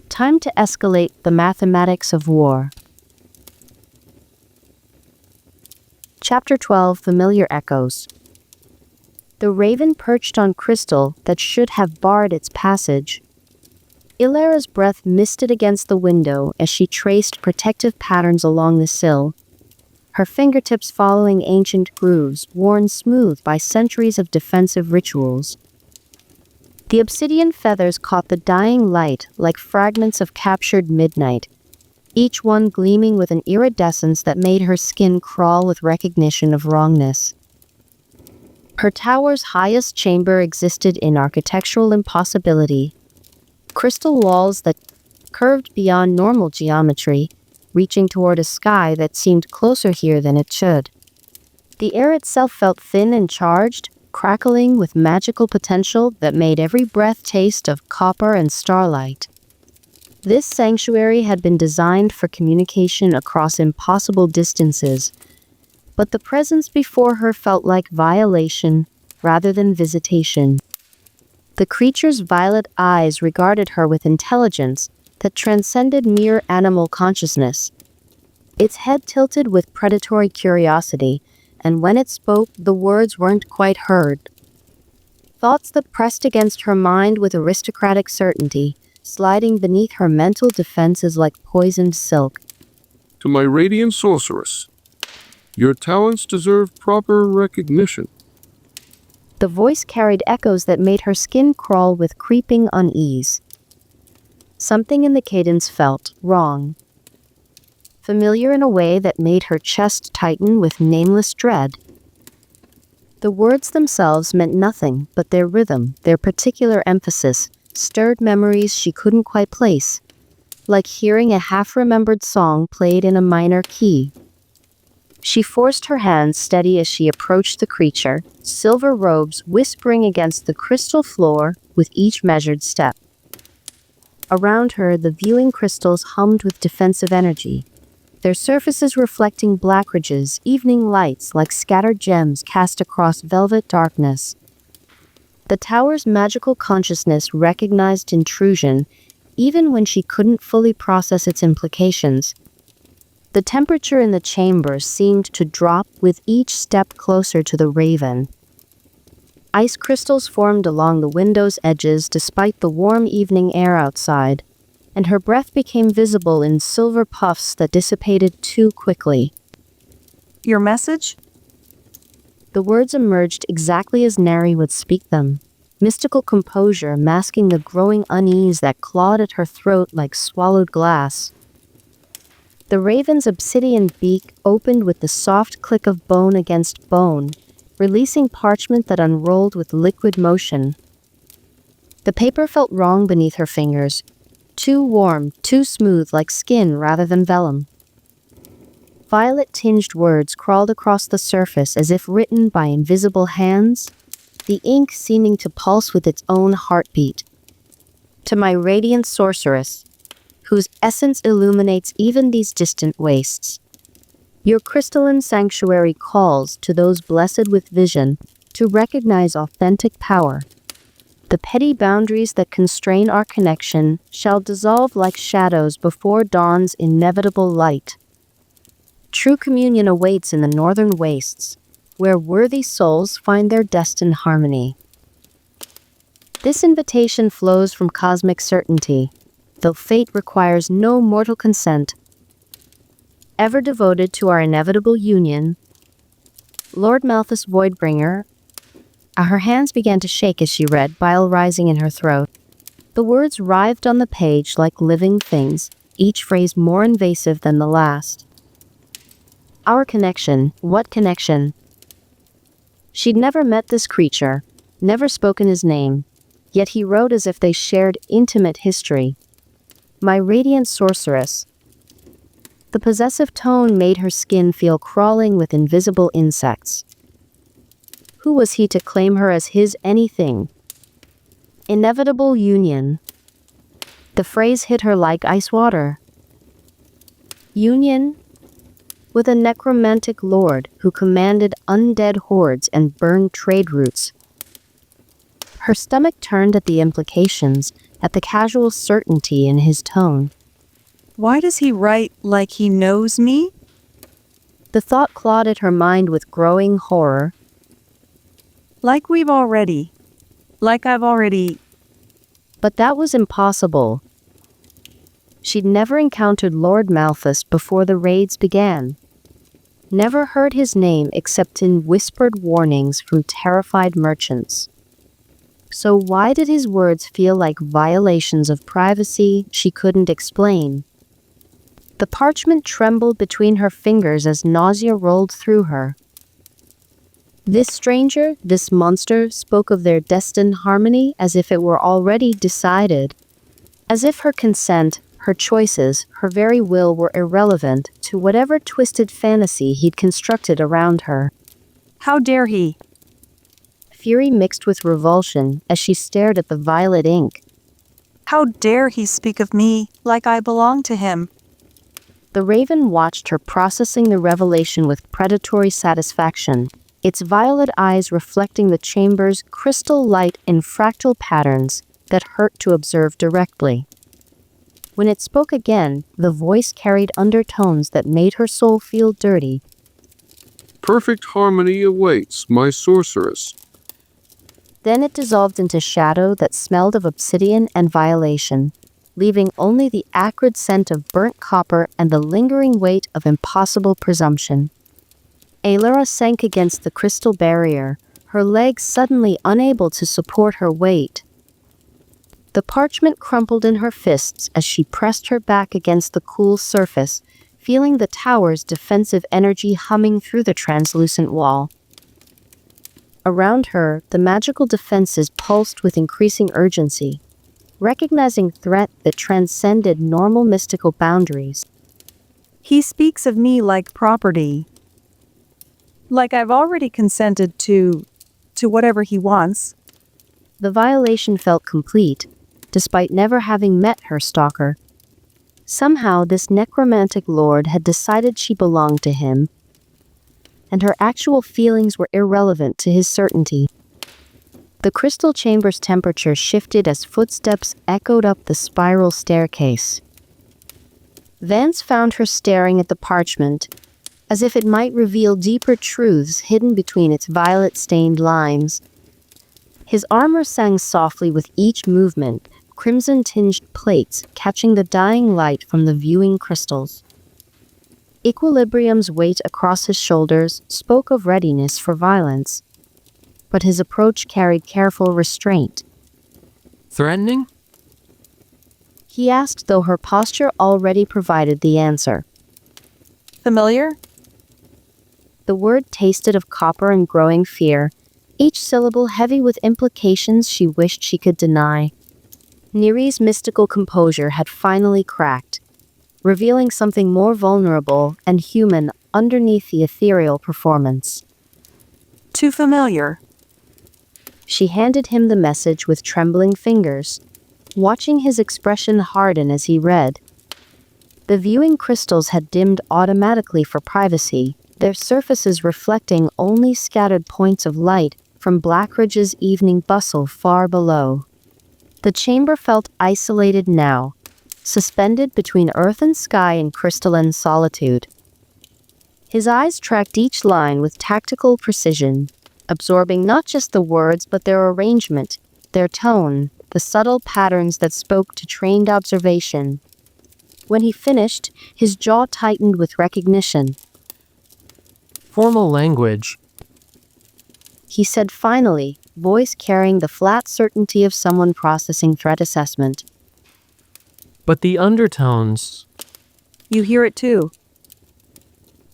Time to escalate the mathematics of war. Chapter 12: Familiar Echoes. The raven perched on crystal that should have barred its passage. Elara's breath misted against the window as she traced protective patterns along the sill, her fingertips following ancient grooves worn smooth by centuries of defensive rituals. The obsidian feathers caught the dying light like fragments of captured midnight, each one gleaming with an iridescence that made her skin crawl with recognition of wrongness. Her tower's highest chamber existed in architectural impossibility. Crystal walls that curved beyond normal geometry, reaching toward a sky that seemed closer here than it should. The air itself felt thin and charged, crackling with magical potential that made every breath taste of copper and starlight. This sanctuary had been designed for communication across impossible distances, but the presence before her felt like violation rather than visitation. The creature's violet eyes regarded her with intelligence that transcended mere animal consciousness. Its head tilted with predatory curiosity, and when it spoke, the words weren't quite heard. Thoughts that pressed against her mind with aristocratic certainty, sliding beneath her mental defenses like poisoned silk. To my radiant sorceress, your talents deserve proper recognition. The voice carried echoes that made her skin crawl with creeping unease. Something in the cadence felt wrong. Familiar in a way that made her chest tighten with nameless dread. The words themselves meant nothing, but their rhythm, their particular emphasis, stirred memories she couldn't quite place, like hearing a half-remembered song played in a minor key. She forced her hands steady as she approached the creature, silver robes whispering against the crystal floor with each measured step. Around her, the viewing crystals hummed with defensive energy, their surfaces reflecting Blackridge's evening lights like scattered gems cast across velvet darkness. The tower's magical consciousness recognized intrusion, even when she couldn't fully process its implications. The temperature in the chamber seemed to drop with each step closer to the raven. Ice crystals formed along the window's edges despite the warm evening air outside, and her breath became visible in silver puffs that dissipated too quickly. Your message? The words emerged exactly as Neri would speak them, mystical composure masking the growing unease that clawed at her throat like swallowed glass. The raven's obsidian beak opened with the soft click of bone against bone, releasing parchment that unrolled with liquid motion. The paper felt wrong beneath her fingers, too warm, too smooth like skin rather than vellum. Violet-tinged words crawled across the surface as if written by invisible hands, the ink seeming to pulse with its own heartbeat. To my radiant sorceress, whose essence illuminates even these distant wastes. Your crystalline sanctuary calls to those blessed with vision to recognize authentic power. The petty boundaries that constrain our connection shall dissolve like shadows before dawn's inevitable light. True communion awaits in the northern wastes, where worthy souls find their destined harmony. This invitation flows from cosmic certainty, though fate requires no mortal consent. Ever devoted to our inevitable union, Lord Malthus Voidbringer. Her hands began to shake as she read, bile rising in her throat. The words writhed on the page like living things, each phrase more invasive than the last. Our connection, what connection? She'd never met this creature, never spoken his name, yet he wrote as if they shared intimate history. My radiant sorceress. The possessive tone made her skin feel crawling with invisible insects. Who was he to claim her as his anything? Inevitable union. The phrase hit her like ice water. Union? With a necromantic lord who commanded undead hordes and burned trade routes. Her stomach turned at the implications, at the casual certainty in his tone. Why does he write like he knows me? The thought clawed at her mind with growing horror. Like I've already. But that was impossible. She'd never encountered Lord Malthus before the raids began. Never heard his name except in whispered warnings from terrified merchants. So why did his words feel like violations of privacy she couldn't explain? The parchment trembled between her fingers as nausea rolled through her. This stranger, this monster, spoke of their destined harmony as if it were already decided. As if her consent, her choices, her very will were irrelevant to whatever twisted fantasy he'd constructed around her. How dare he? Fury mixed with revulsion as she stared at the violet ink. How dare he speak of me like I belong to him? The raven watched her processing the revelation with predatory satisfaction, its violet eyes reflecting the chamber's crystal light in fractal patterns that hurt to observe directly. When it spoke again, the voice carried undertones that made her soul feel dirty. Perfect harmony awaits, my sorceress. Then it dissolved into shadow that smelled of obsidian and violation, leaving only the acrid scent of burnt copper and the lingering weight of impossible presumption. Elara sank against the crystal barrier, her legs suddenly unable to support her weight. The parchment crumpled in her fists as she pressed her back against the cool surface, feeling the tower's defensive energy humming through the translucent wall. Around her, the magical defenses pulsed with increasing urgency, recognizing threat that transcended normal mystical boundaries. He speaks of me like property. Like I've already consented to whatever he wants. The violation felt complete, despite never having met her stalker. Somehow this necromantic lord had decided she belonged to him, and her actual feelings were irrelevant to his certainty. The crystal chamber's temperature shifted as footsteps echoed up the spiral staircase. Vance found her staring at the parchment, as if it might reveal deeper truths hidden between its violet-stained lines. His armor sang softly with each movement, crimson-tinged plates catching the dying light from the viewing crystals. Equilibrium's weight across his shoulders spoke of readiness for violence, but his approach carried careful restraint. Threatening? He asked, though her posture already provided the answer. Familiar? The word tasted of copper and growing fear, each syllable heavy with implications she wished she could deny. Neri's mystical composure had finally cracked, revealing something more vulnerable and human underneath the ethereal performance. Too familiar. She handed him the message with trembling fingers, watching his expression harden as he read. The viewing crystals had dimmed automatically for privacy, their surfaces reflecting only scattered points of light from Blackridge's evening bustle far below. The chamber felt isolated now, suspended between earth and sky in crystalline solitude. His eyes tracked each line with tactical precision, absorbing not just the words but their arrangement, their tone, the subtle patterns that spoke to trained observation. When he finished, his jaw tightened with recognition. Formal language. He said finally, voice carrying the flat certainty of someone processing threat assessment. But the undertones. You hear it too.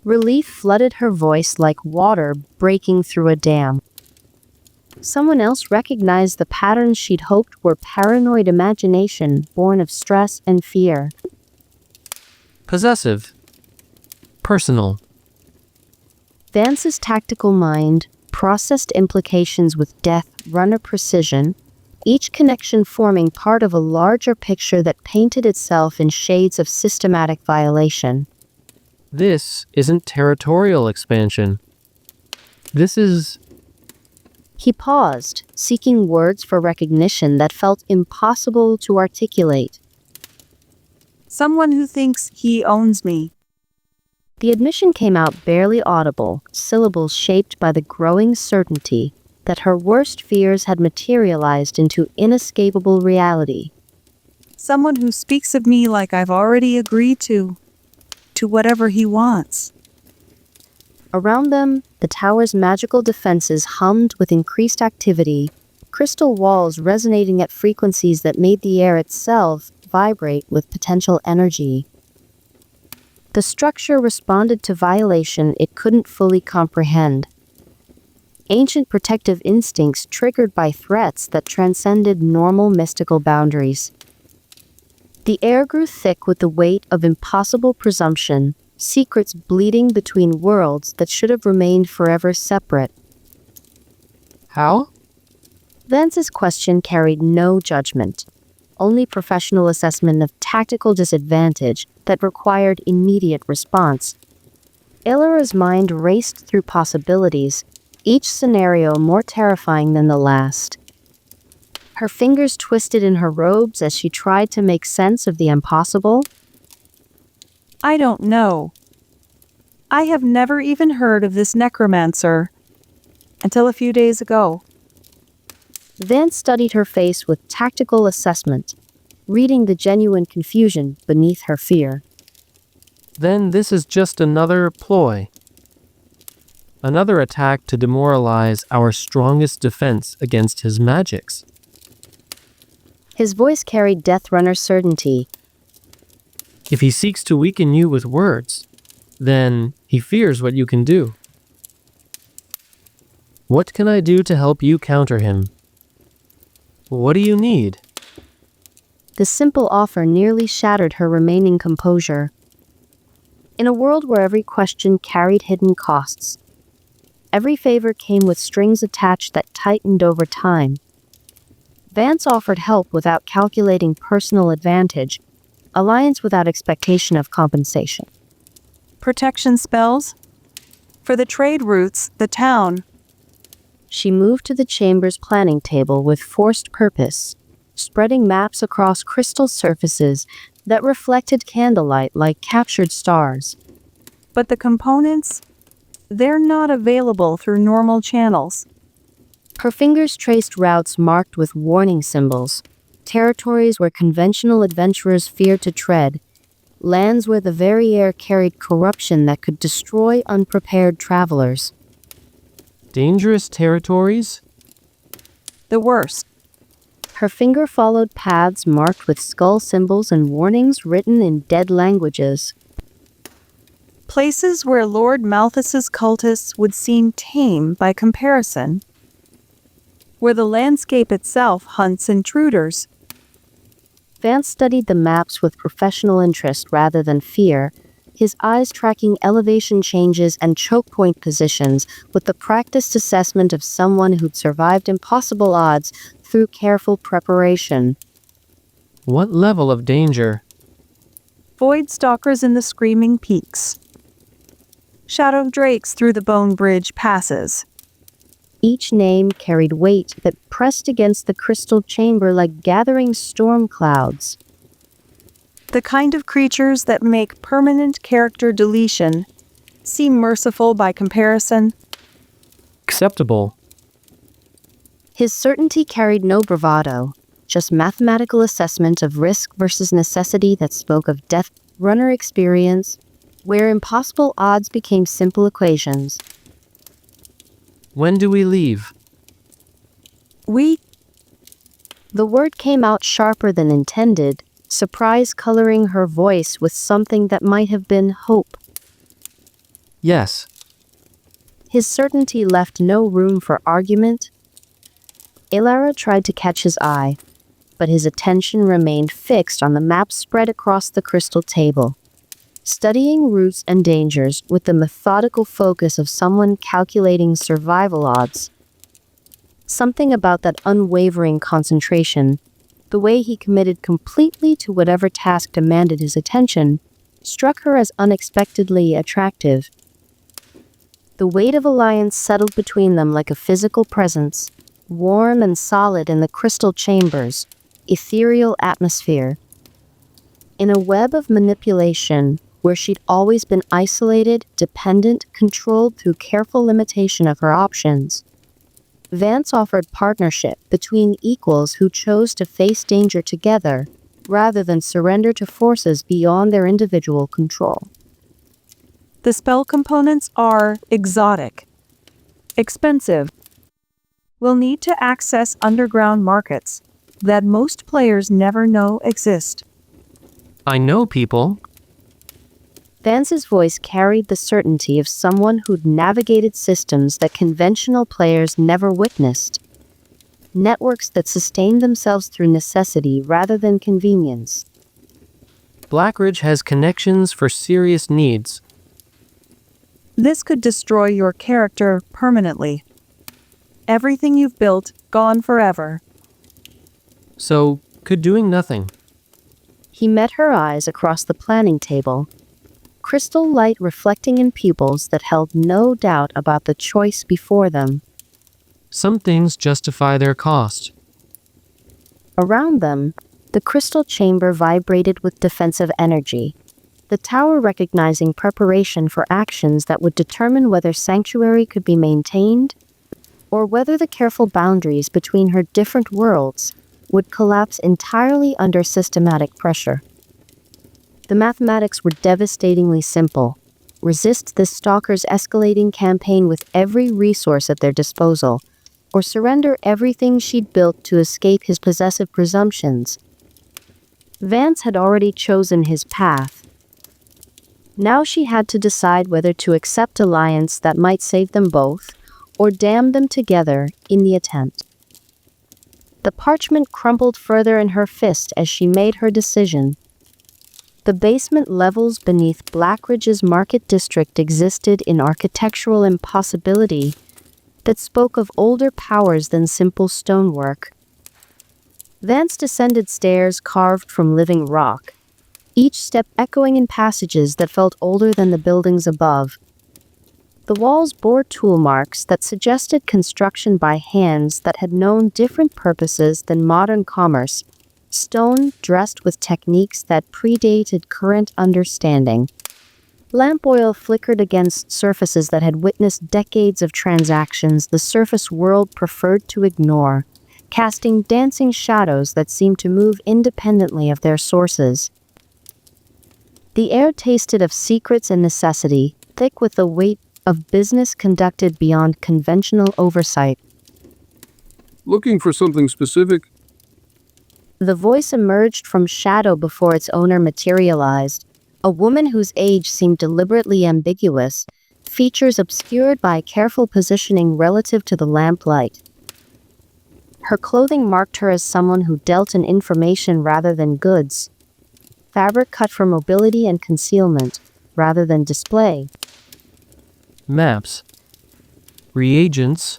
Relief flooded her voice like water breaking through a dam. Someone else recognized the patterns she'd hoped were paranoid imagination born of stress and fear. Possessive. Personal. Vance's tactical mind processed implications with death runner precision, each connection forming part of a larger picture that painted itself in shades of systematic violation. This isn't territorial expansion. This is... He paused, seeking words for recognition that felt impossible to articulate. Someone who thinks he owns me. The admission came out barely audible, syllables shaped by the growing certainty that her worst fears had materialized into inescapable reality. Someone who speaks of me like I've already agreed to whatever he wants. Around them, the tower's magical defenses hummed with increased activity, crystal walls resonating at frequencies that made the air itself vibrate with potential energy. The structure responded to violation it couldn't fully comprehend. Ancient protective instincts triggered by threats that transcended normal mystical boundaries. The air grew thick with the weight of impossible presumption, secrets bleeding between worlds that should have remained forever separate. How? Vance's question carried no judgment, only professional assessment of tactical disadvantage that required immediate response. Elara's mind raced through possibilities, each scenario more terrifying than the last. Her fingers twisted in her robes as she tried to make sense of the impossible. I don't know. I have never even heard of this necromancer until a few days ago. Vance studied her face with tactical assessment, reading the genuine confusion beneath her fear. Then this is just another ploy. Another attack to demoralize our strongest defense against his magics. His voice carried Deathrunner certainty. If he seeks to weaken you with words, then he fears what you can do. What can I do to help you counter him? What do you need? The simple offer nearly shattered her remaining composure. In a world where every question carried hidden costs, every favor came with strings attached that tightened over time. Vance offered help without calculating personal advantage, alliance without expectation of compensation. Protection spells? For the trade routes, the town. She moved to the chamber's planning table with forced purpose, spreading maps across crystal surfaces that reflected candlelight like captured stars. But the components? They're not available through normal channels. Her fingers traced routes marked with warning symbols, territories where conventional adventurers feared to tread, lands where the very air carried corruption that could destroy unprepared travelers. Dangerous territories? The worst. Her finger followed paths marked with skull symbols and warnings written in dead languages. Places where Lord Malthus's cultists would seem tame by comparison. Where the landscape itself hunts intruders. Vance studied the maps with professional interest rather than fear, his eyes tracking elevation changes and choke point positions with the practiced assessment of someone who'd survived impossible odds through careful preparation. What level of danger? Void stalkers in the screaming peaks. Shadow drakes through the Bone Bridge passes. Each name carried weight that pressed against the crystal chamber like gathering storm clouds. The kind of creatures that make permanent character deletion seem merciful by comparison. Acceptable. His certainty carried no bravado, just mathematical assessment of risk versus necessity that spoke of death runner experience, where impossible odds became simple equations. When do we leave? The word came out sharper than intended, surprise coloring her voice with something that might have been hope. Yes. His certainty left no room for argument. Elara tried to catch his eye, but his attention remained fixed on the map spread across the crystal table, studying routes and dangers with the methodical focus of someone calculating survival odds. Something about that unwavering concentration, the way he committed completely to whatever task demanded his attention, struck her as unexpectedly attractive. The weight of alliance settled between them like a physical presence, warm and solid in the crystal chamber's ethereal atmosphere. In a web of manipulation, where she'd always been isolated, dependent, controlled through careful limitation of her options, Vance offered partnership between equals who chose to face danger together rather than surrender to forces beyond their individual control. The spell components are exotic, expensive. We'll need to access underground markets that most players never know exist. I know people. Vance's voice carried the certainty of someone who'd navigated systems that conventional players never witnessed. Networks that sustained themselves through necessity rather than convenience. Blackridge has connections for serious needs. This could destroy your character permanently. Everything you've built, gone forever. So, could doing nothing. He met her eyes across the planning table, crystal light reflecting in pupils that held no doubt about the choice before them. Some things justify their cost. Around them, the crystal chamber vibrated with defensive energy, the tower recognizing preparation for actions that would determine whether sanctuary could be maintained, or whether the careful boundaries between her different worlds would collapse entirely under systematic pressure. The mathematics were devastatingly simple. Resist this stalker's escalating campaign with every resource at their disposal, or surrender everything she'd built to escape his possessive presumptions. Vance had already chosen his path. Now she had to decide whether to accept alliance that might save them both, or damn them together in the attempt. The parchment crumpled further in her fist as she made her decision. The basement levels beneath Blackridge's market district existed in architectural impossibility that spoke of older powers than simple stonework. Vance descended stairs carved from living rock, each step echoing in passages that felt older than the buildings above. The walls bore tool marks that suggested construction by hands that had known different purposes than modern commerce, stone dressed with techniques that predated current understanding. Lamp oil flickered against surfaces that had witnessed decades of transactions the surface world preferred to ignore, casting dancing shadows that seemed to move independently of their sources. The air tasted of secrets and necessity, thick with the weight of business conducted beyond conventional oversight. Looking for something specific? The voice emerged from shadow before its owner materialized, a woman whose age seemed deliberately ambiguous, features obscured by careful positioning relative to the lamplight. Her clothing marked her as someone who dealt in information rather than goods, fabric cut for mobility and concealment rather than display. Maps. Reagents.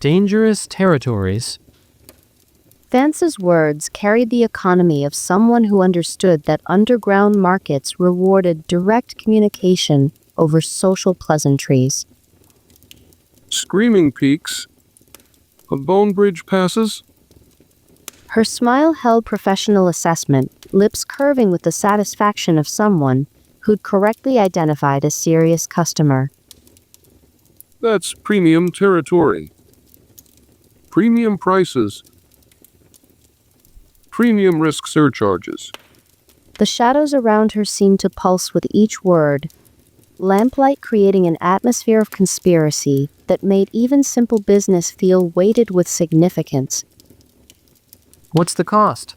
Dangerous territories. Vance's words carried the economy of someone who understood that underground markets rewarded direct communication over social pleasantries. Screaming peaks. A bone bridge passes. Her smile held professional assessment, lips curving with the satisfaction of someone who'd correctly identified a serious customer. That's premium territory. Premium prices. Premium risk surcharges. The shadows around her seemed to pulse with each word, lamplight creating an atmosphere of conspiracy that made even simple business feel weighted with significance. What's the cost?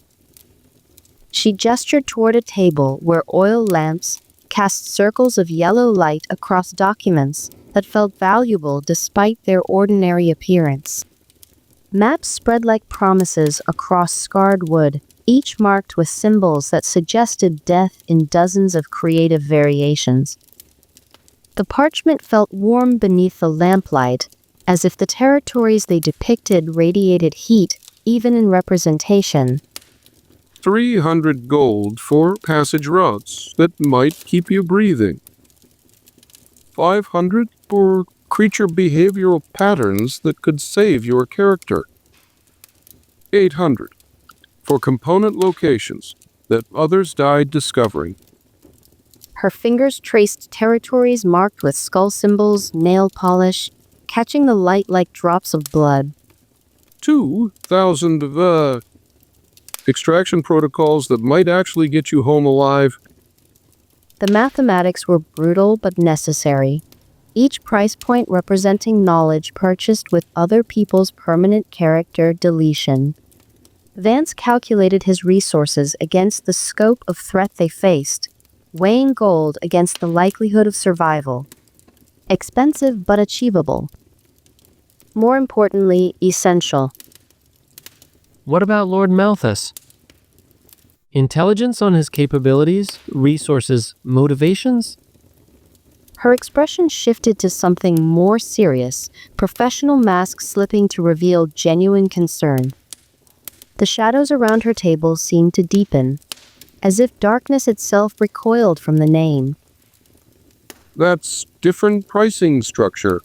She gestured toward a table where oil lamps cast circles of yellow light across documents that felt valuable despite their ordinary appearance. Maps spread like promises across scarred wood, each marked with symbols that suggested death in dozens of creative variations. The parchment felt warm beneath the lamplight, as if the territories they depicted radiated heat, even in representation. 300 gold for passage routes that might keep you breathing. 500 for creature behavioral patterns that could save your character. 800 for component locations that others died discovering. Her fingers traced territories marked with skull symbols, nail polish, catching the light like drops of blood. 2,000 of extraction protocols that might actually get you home alive. The mathematics were brutal but necessary, each price point representing knowledge purchased with other people's permanent character deletion. Vance calculated his resources against the scope of threat they faced, weighing gold against the likelihood of survival. Expensive but achievable. More importantly, essential. What about Lord Malthus? Intelligence on his capabilities, resources, motivations? Her expression shifted to something more serious, professional mask slipping to reveal genuine concern. The shadows around her table seemed to deepen, as if darkness itself recoiled from the name. That's different pricing structure.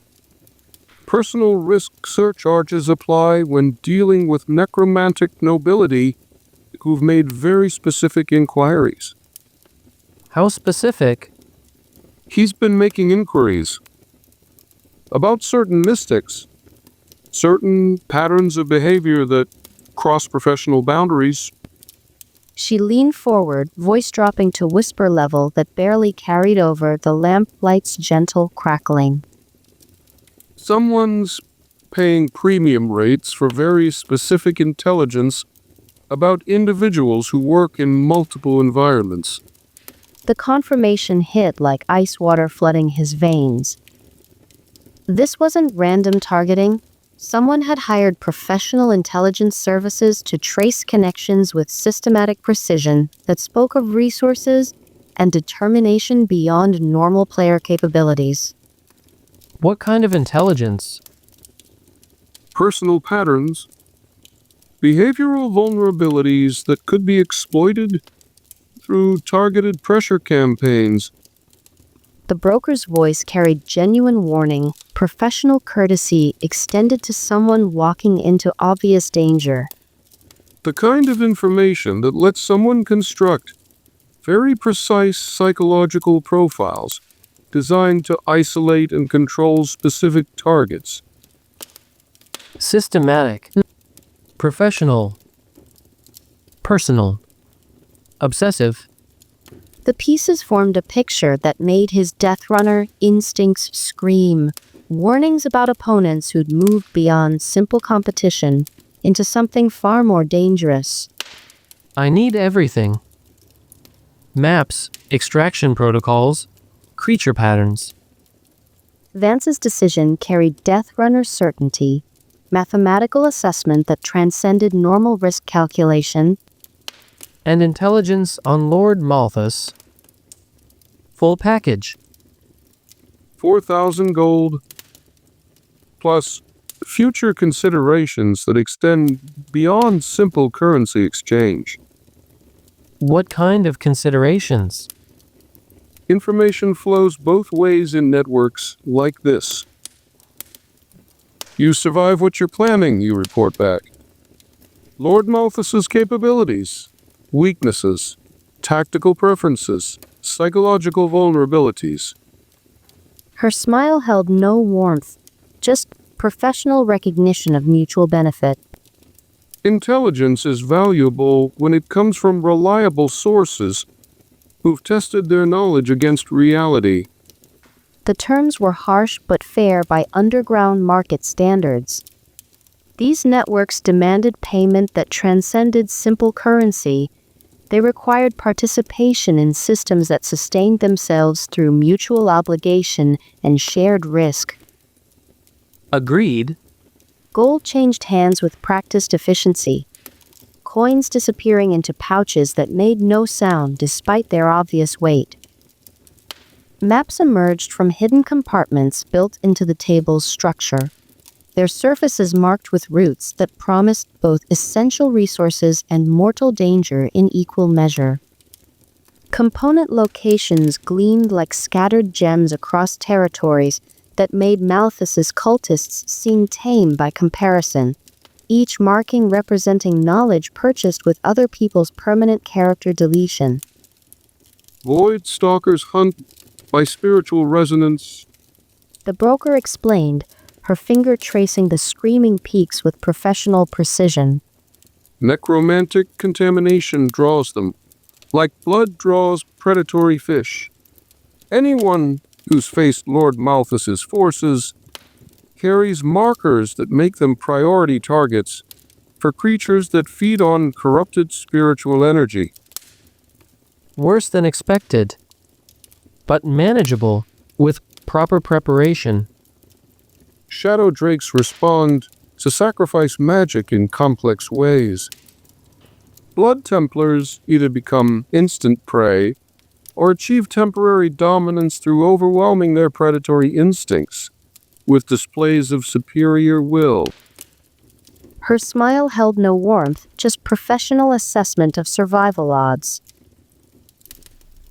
Personal risk surcharges apply when dealing with necromantic nobility who've made very specific inquiries. How specific? He's been making inquiries about certain mystics, certain patterns of behavior that cross professional boundaries. She leaned forward, voice dropping to whisper level that barely carried over the lamplight's gentle crackling. Someone's paying premium rates for very specific intelligence about individuals who work in multiple environments. The confirmation hit like ice water flooding his veins. This wasn't random targeting. Someone had hired professional intelligence services to trace connections with systematic precision that spoke of resources and determination beyond normal player capabilities. What kind of intelligence? Personal patterns, behavioral vulnerabilities that could be exploited through targeted pressure campaigns. The broker's voice carried genuine warning, professional courtesy extended to someone walking into obvious danger. The kind of information that lets someone construct very precise psychological profiles designed to isolate and control specific targets. Systematic. Professional. Personal. Obsessive. The pieces formed a picture that made his Death Runner instincts scream, warnings about opponents who'd moved beyond simple competition into something far more dangerous. I need everything. Maps, extraction protocols, creature patterns. Vance's decision carried Death Runner certainty, mathematical assessment that transcended normal risk calculation, And intelligence on Lord Malthus. Full package. 4,000 gold, plus future considerations that extend beyond simple currency exchange. What kind of considerations? Information flows both ways in networks like this. You survive what you're planning, you report back. Lord Malthus's capabilities, weaknesses, tactical preferences, psychological vulnerabilities. Her smile held no warmth, just professional recognition of mutual benefit. Intelligence is valuable when it comes from reliable sources who've tested their knowledge against reality. The terms were harsh but fair by underground market standards. These networks demanded payment that transcended simple currency. They required participation in systems that sustained themselves through mutual obligation and shared risk. Agreed. Gold changed hands with practiced efficiency, coins disappearing into pouches that made no sound despite their obvious weight. Maps emerged from hidden compartments built into the table's structure, their surfaces marked with routes that promised both essential resources and mortal danger in equal measure. Component locations gleamed like scattered gems across territories that made Malthus's cultists seem tame by comparison, each marking representing knowledge purchased with other people's permanent character deletion. Void Stalker's hunt by spiritual resonance. The broker explained, her finger tracing the screaming peaks with professional precision. Necromantic contamination draws them, like blood draws predatory fish. Anyone who's faced Lord Malthus's forces carries markers that make them priority targets for creatures that feed on corrupted spiritual energy. Worse than expected, but manageable with proper preparation. Shadow drakes respond to sacrifice magic in complex ways. Blood Templars either become instant prey or achieve temporary dominance through overwhelming their predatory instincts with displays of superior will. Her smile held no warmth, just professional assessment of survival odds.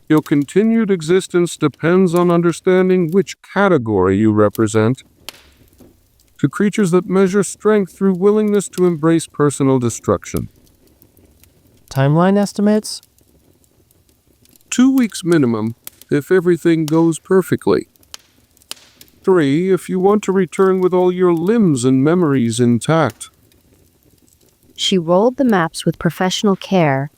Your continued existence depends on understanding which category you represent. To creatures that measure strength through willingness to embrace personal destruction. Timeline estimates? 2 weeks minimum, if everything goes perfectly. 3, if you want to return with all your limbs and memories intact. She rolled the maps with professional care,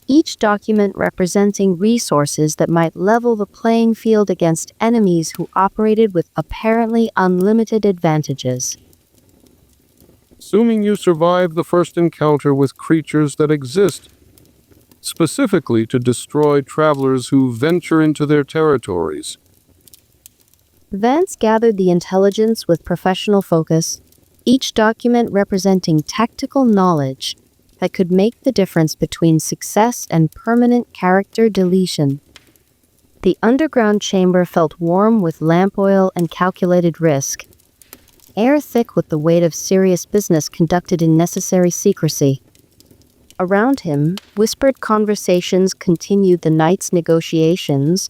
each document representing resources that might level the playing field against enemies who operated with apparently unlimited advantages. Assuming you survive the first encounter with creatures that exist specifically to destroy travelers who venture into their territories. Vance gathered the intelligence with professional focus, each document representing tactical knowledge that could make the difference between success and permanent character deletion. The underground chamber felt warm with lamp oil and calculated risk, air thick with the weight of serious business conducted in necessary secrecy. Around him, whispered conversations continued the night's negotiations,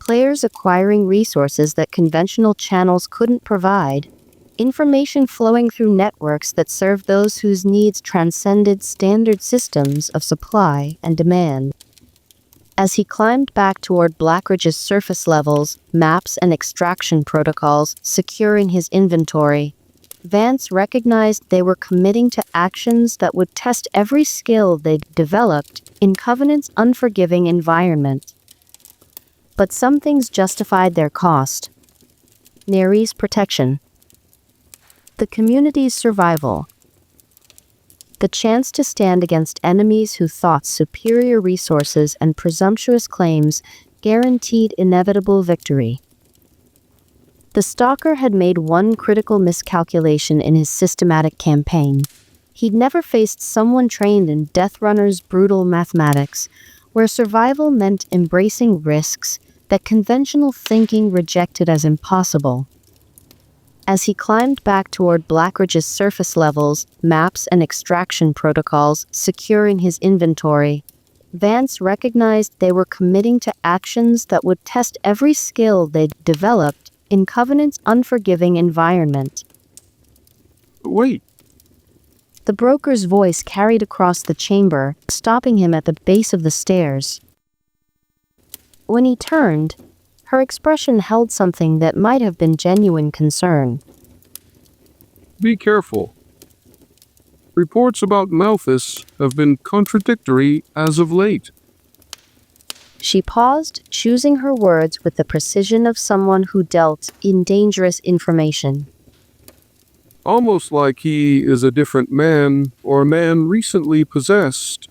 players acquiring resources that conventional channels couldn't provide, information flowing through networks that served those whose needs transcended standard systems of supply and demand. As he climbed back toward Blackridge's surface levels, maps and extraction protocols securing his inventory, Vance recognized they were committing to actions that would test every skill they'd developed in Covenant's unforgiving environment. But some things justified their cost. Neri's protection. The community's survival. The chance to stand against enemies who thought superior resources and presumptuous claims guaranteed inevitable victory. The Stalker had made one critical miscalculation in his systematic campaign. He'd never faced someone trained in Death Runner's brutal mathematics, where survival meant embracing risks that conventional thinking rejected as impossible. As he climbed back toward Blackridge's surface levels, maps and extraction protocols securing his inventory, Vance recognized they were committing to actions that would test every skill they'd developed in Covenant's unforgiving environment. Wait. The broker's voice carried across the chamber, stopping him at the base of the stairs. When he turned, her expression held something that might have been genuine concern. Be careful. Reports about Malthus have been contradictory as of late. She paused, choosing her words with the precision of someone who dealt in dangerous information. Almost like he is a different man or a man recently possessed.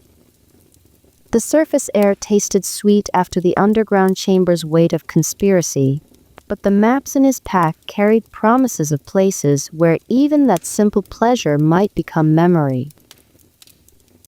The surface air tasted sweet after the underground chamber's weight of conspiracy, But the maps in his pack carried promises of places where even that simple pleasure might become memory.